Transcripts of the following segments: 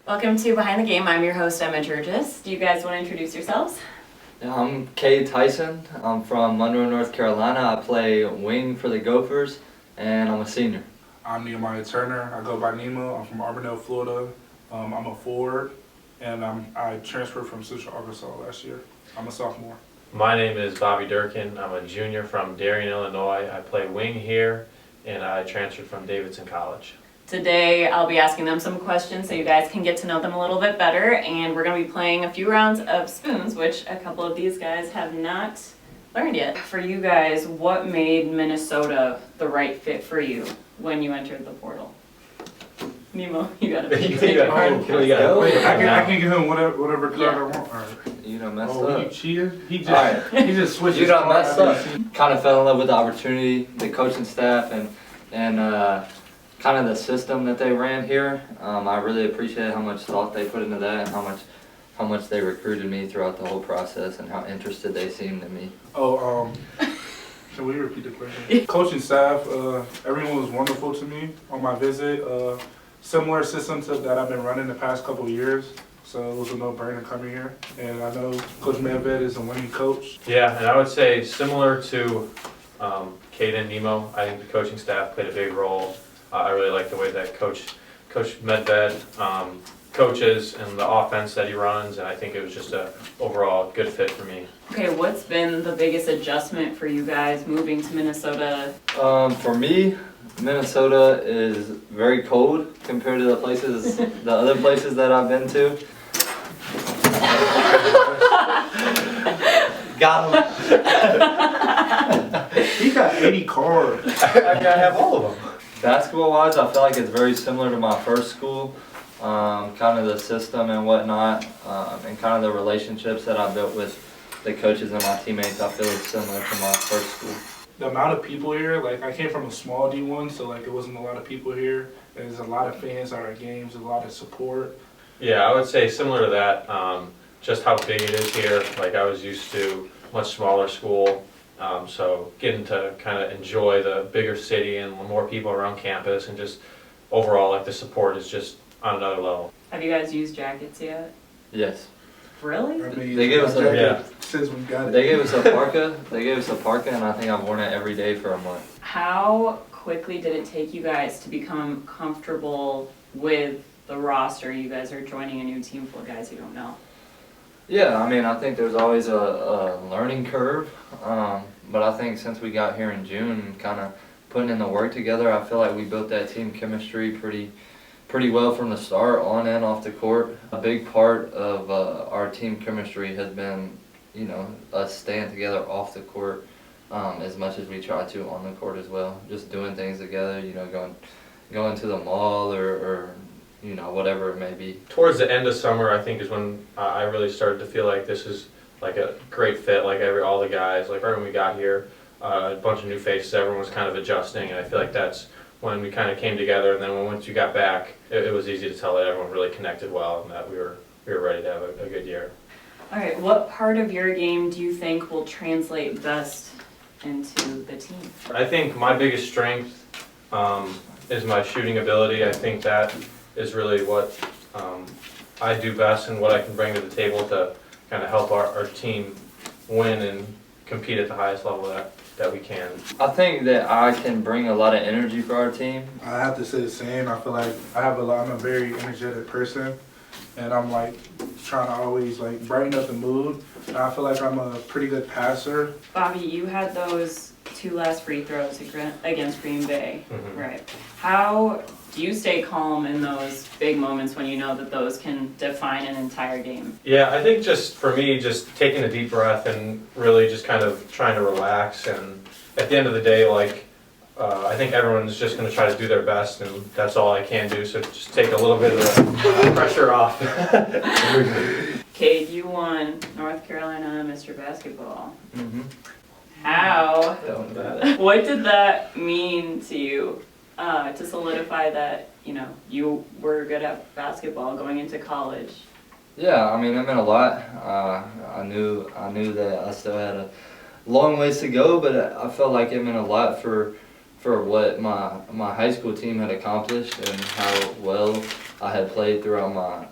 Welcome to Behind the Game. I'm your host, Emma Georges. Do you guys want to introduce yourselves? I'm Cade Tyson. I'm from Monroe, North Carolina. I play wing for the Gophers, and I'm a senior. I'm Nehemiah Turner. I go by Nemo. I'm from Auburndale, Florida. I'm a forward, and I transferred from Central Arkansas last year. I'm a sophomore. My name is Bobby Durkin. I'm a junior from Darien, Illinois. I play wing here, and I transferred from Davidson College. Today I'll be asking them some questions so you guys can get to know them a little bit better, and we're going to be playing a few rounds of spoons, which a couple of these guys have not learned yet. For you guys, what made Minnesota the right fit for you when you entered the portal? Nemo, you got to take your card. Wait, I can give him whatever card I want. All right. You done messed Oh, up. he cheated? He just switched You his done card. messed up. Kind of fell in love with the opportunity, the coaching staff, and kind of the system that they ran here. I really appreciate how much thought they put into that and how much they recruited me throughout the whole process and how interested they seemed in me. Can we repeat the question? Coaching staff, everyone was wonderful to me on my visit. Similar system to that I've been running the past couple of years, so it was a no-brainer coming here. And I know Coach Medved is a winning coach. Yeah, and I would say similar to Cade and Nemo, I think the coaching staff played a big role. I really like the way that Coach Medved coaches and the offense that he runs, and I think it was just a overall good fit for me. Okay, what's been the biggest adjustment for you guys moving to Minnesota? For me, Minnesota is very cold compared to the other places that I've been to. Got him. He got 80 cards. I have all of them. Basketball-wise, I feel like it's very similar to my first school. Kind of the system and whatnot, and kind of the relationships that I built with the coaches and my teammates, I feel is similar to my first school. The amount of people here, like I came from a small D1, so like it wasn't a lot of people here. There's a lot of fans at our games, a lot of support. Yeah, I would say similar to that, just how big it is here. Like I was used to much smaller school, so getting to kind of enjoy the bigger city and more people around campus, and just overall like the support is just on another level. Have you guys used jackets yet? Yes. Really? I mean, They gave us a since we got it. They gave us a parka, and I think I've worn it every day for a month. How quickly did it take you guys to become comfortable with the roster? You guys are joining a new team full of guys you don't know. Yeah, I mean, I think there's always a learning curve, but I think since we got here in June and kind of putting in the work together, I feel like we built that team chemistry pretty well from the start, on and off the court. A big part of our team chemistry has been, us staying together off the court as much as we try to on the court as well. Just doing things together, going to the mall or whatever it may be. Towards the end of summer, I think is when I really started to feel like this is like a great fit. Like all the guys, like right when we got here, a bunch of new faces, everyone was kind of adjusting, and I feel like that's when we kind of came together. And then once you got back, it was easy to tell that everyone really connected well and that we were ready to have a good year. All right, what part of your game do you think will translate best into the team? I think my biggest strength is my shooting ability. I think that is really what I do best and what I can bring to the table to kind of help our team win and compete at the highest level that we can. I think that I can bring a lot of energy for our team. I have to say the same. I feel like I'm a very energetic person, and I'm like trying to always like brighten up the mood. And I feel like I'm a pretty good passer. Bobby, you had those 2 last free throws against Green Bay, Mm-hmm. right? How do you stay calm in those big moments when you know that those can define an entire game? Yeah, I think just for me, just taking a deep breath and really just kind of trying to relax. And at the end of the day, I think everyone's just going to try to do their best, and that's all I can do. So just take a little bit of the pressure off. Cade, you won North Carolina Mr. Basketball. Mm-hmm. How? That bad. What did that mean to you to solidify that, you were good at basketball going into college? Yeah, I mean, it meant a lot. I knew that I still had a long ways to go, but I felt like it meant a lot for what my high school team had accomplished and how well I had played throughout my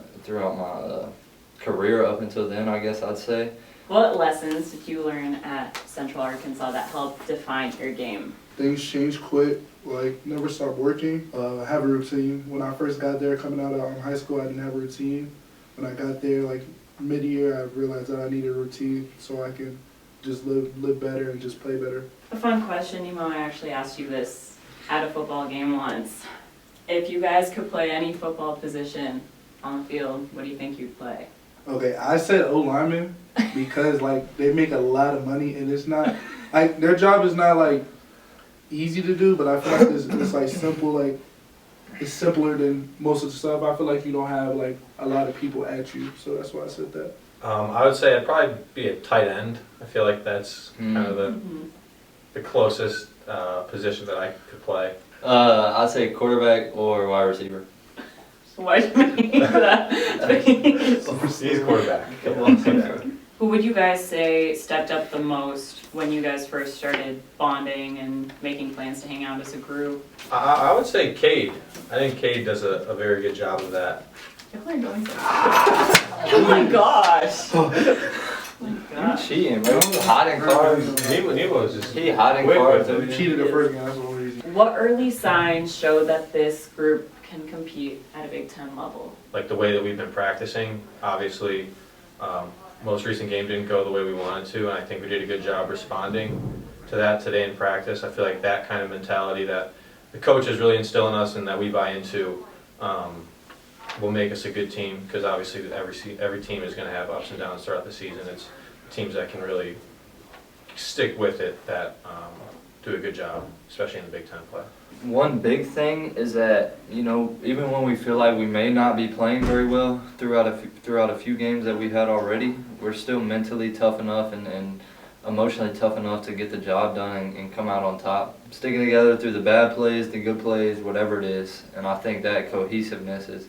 career up until then, I guess I'd say. What lessons did you learn at Central Arkansas that helped define your game? Things change quick, like never stop working. Have a routine. When I first got there, coming out of high school, I didn't have a routine. When I got there, like mid-year, I realized that I needed a routine so I can just live better and just play better. A fun question, Nemo, I actually asked you this at a football game once. If you guys could play any football position on the field, what do you think you'd play? Okay, I said O-lineman because like they make a lot of money and it's not like their job is not like easy to do, but I feel like it's like simple, like it's simpler than most of the stuff. I feel like you don't have like a lot of people at you, so that's why I said that. I would say I'd probably be a tight end. I feel like that's kind of the closest position that I could play. I'd say quarterback or wide receiver. Why do you mean that? He's quarterback. Who would you guys say stepped up the most when you guys first started bonding and making plans to hang out as a group? I would say Cade. I think Cade does a very good job of that. People are going so oh my gosh. Oh my You gosh. cheating, bro. Hiding cards. He was just He hiding quick cards. with it. You cheated the first game, that's what reason. What early signs show that this group can compete at a Big Ten level? like the way that we've been practicing. Obviously, most recent game didn't go the way we wanted to, and I think we did a good job responding to that today in practice. I feel like that kind of mentality that the coach is really instilling us and that we buy into will make us a good team, because obviously every team is going to have ups and downs throughout the season. It's teams that can really stick with it that do a good job, especially in the Big Ten play. One big thing is that, you know, even when we feel like we may not be playing very well throughout a few games that we've had already, we're still mentally tough enough and emotionally tough enough to get the job done and come out on top. Sticking together through the bad plays, the good plays, whatever it is. And I think that cohesiveness is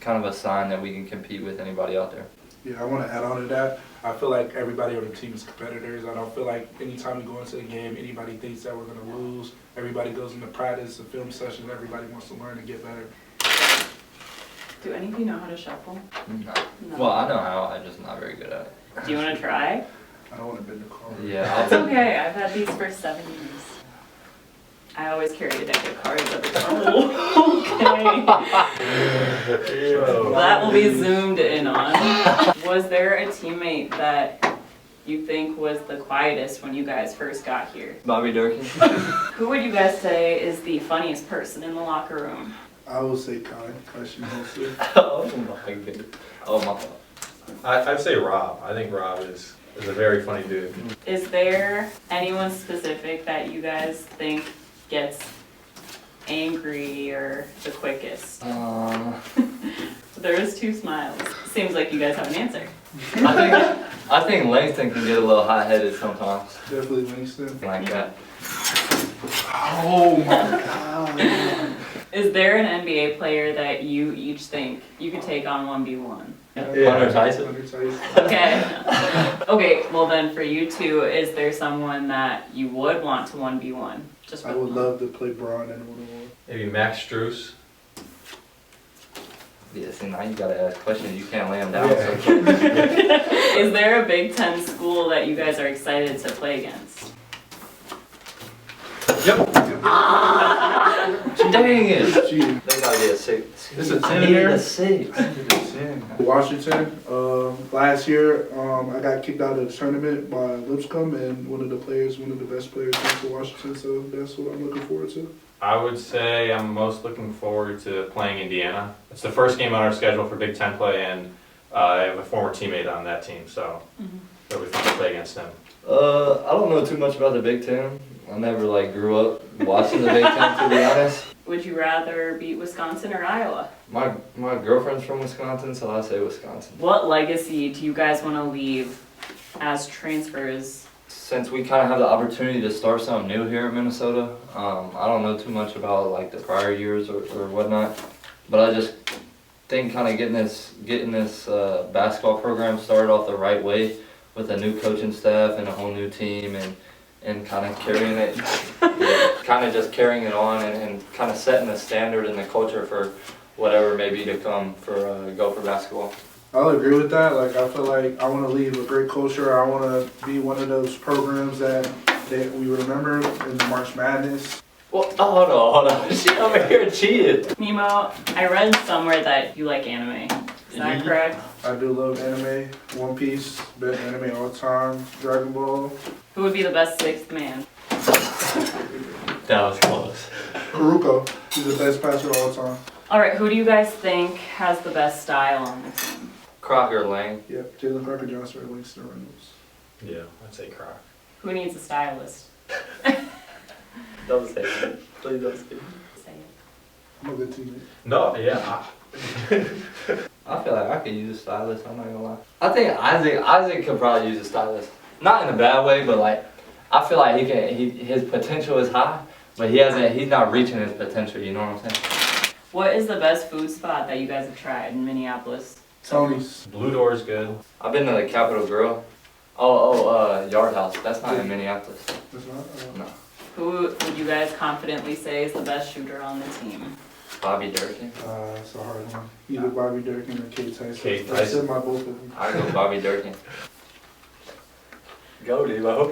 kind of a sign that we can compete with anybody out there. Yeah, I want to add on to that. I feel like everybody on the team is competitors. I don't feel like anytime we go into the game, anybody thinks that we're going to lose. Everybody goes into practice, a film session, everybody wants to learn and get better. Do any of you know how to shuffle? No. No. Well, I know how, I'm just not very good at it. Do you want to try? I don't want to bend the car. Yeah, It's okay, I've had these for 7 years. I always carry a deck of cards every time. Oh, okay. That will be zoomed in on. Was there a teammate that you think was the quietest when you guys first got here? Bobby Durkin. Who would you guys say is the funniest person in the locker room? I would say Cade, because she mostly. Oh my goodness. Oh my God. I'd say Rob. I think Rob is a very funny dude. Is there anyone specific that you guys think gets angry or the quickest? There's 2 smiles. Seems like you guys have an answer. I think Langston can get a little hot-headed sometimes. Definitely Langston. Like that. Oh my God. Is there an NBA player that you each think you could take on 1v1? Hunter Tyson. Hunter Tyson. Okay. Okay, well then for you two, is there someone that you would want to 1v1? Just I would love to play Braun and one-on-one. Maybe Max Strus. Yeah, see, now you gotta ask questions. You can't lay them down. Yeah. So. Is there a Big Ten school that you guys are excited to play against? Yep. Dang it! Cheating. They gotta be a 6. It's a 10 I in need there? a 6. Washington, last year, I got kicked out of the tournament by Lipscomb, and one of the best players went to Washington, so that's what I'm looking forward to. I would say I'm most looking forward to playing Indiana. It's the first game on our schedule for Big Ten play, and I have a former teammate on that team, so it'll be fun to play against him. I don't know too much about the Big Ten. I never grew up watching the Big Ten, to be honest. Would you rather beat Wisconsin or Iowa? My girlfriend's from Wisconsin, so I say Wisconsin. What legacy do you guys want to leave as transfers? Since we kind of have the opportunity to start something new here in Minnesota, I don't know too much about the prior years or whatnot, but I just think kind of getting this basketball program started off the right way with a new coaching staff and a whole new team and kind of carrying it kind of just carrying it on and kind of setting the standard and the culture for whatever may be to come for Gopher basketball. I'll agree with that. Like, I feel like I want to leave a great culture. I want to be one of those programs that we remember in the March Madness. Well, hold on. She over here cheated. Nemo, I read somewhere that you like anime. Is that correct? I do love anime. One Piece, best anime all time. Dragon Ball. Who would be the best sixth man? That was close. Karuko. He's the best passer all time. All right, who do you guys think has the best style on the team? Crocker Lane. Yep. Jalen Crocker Johnson or Langston Reynolds. Yeah, I'd say Croc. Who needs a stylist? Don't say it. Please don't say it. Say it. I'm a good teammate. No, yeah. I feel like I could use a stylist, I'm not gonna lie. I think Isaac could probably use a stylist. Not in a bad way, but like, I feel like his potential is high, but he's not reaching his potential, you know what I'm saying? What is the best food spot that you guys have tried in Minneapolis? Tony's. Blue Door's good. I've been to the Capitol Grill. Yard House. That's not in Minneapolis. That's not. No. Who would you guys confidently say is the best shooter on the team? Bobby Durkin. It's a hard one. Either Bobby Durkin or Cade Tyson. Cade I Tyson. said my both of them. I go Bobby Durkin. Go, Devo.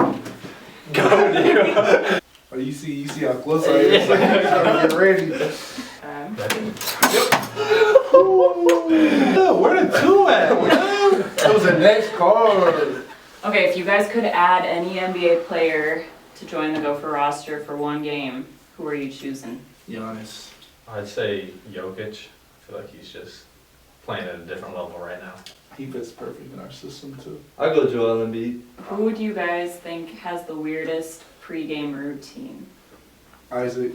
Go, Devo. Oh, you see how close I am. It's like I'm trying to get ready. Where the two at? That was the next card. Okay, if you guys could add any NBA player to join the Gopher roster for one game, who are you choosing? Giannis. I'd say Jokic. I feel like he's just playing at a different level right now. He fits perfect in our system too. I go Joel Embiid. Who do you guys think has the weirdest pregame routine? Isaac.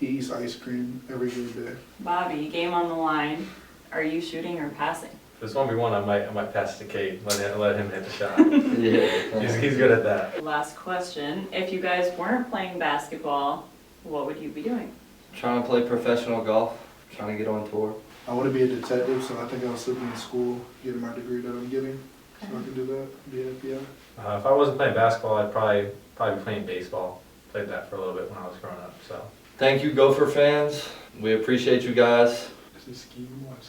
He eats ice cream every good day. Bobby, game on the line. Are you shooting or passing? If it's 1v1, I might pass to Cade. Let him hit the shot. Yeah. He's good at that. Last question. If you guys weren't playing basketball, what would you be doing? Trying to play professional golf. Trying to get on tour. I want to be a detective, so I think I'll still be in school, getting my degree that I'm getting. So I can do that, be an FBI. If I wasn't playing basketball, I'd probably be playing baseball. Played that for a little bit when I was growing up. So. Thank you, Gopher fans. We appreciate you guys. Is it Ski Uma or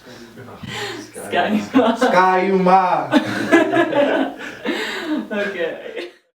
Sky. Sky Uma? Okay.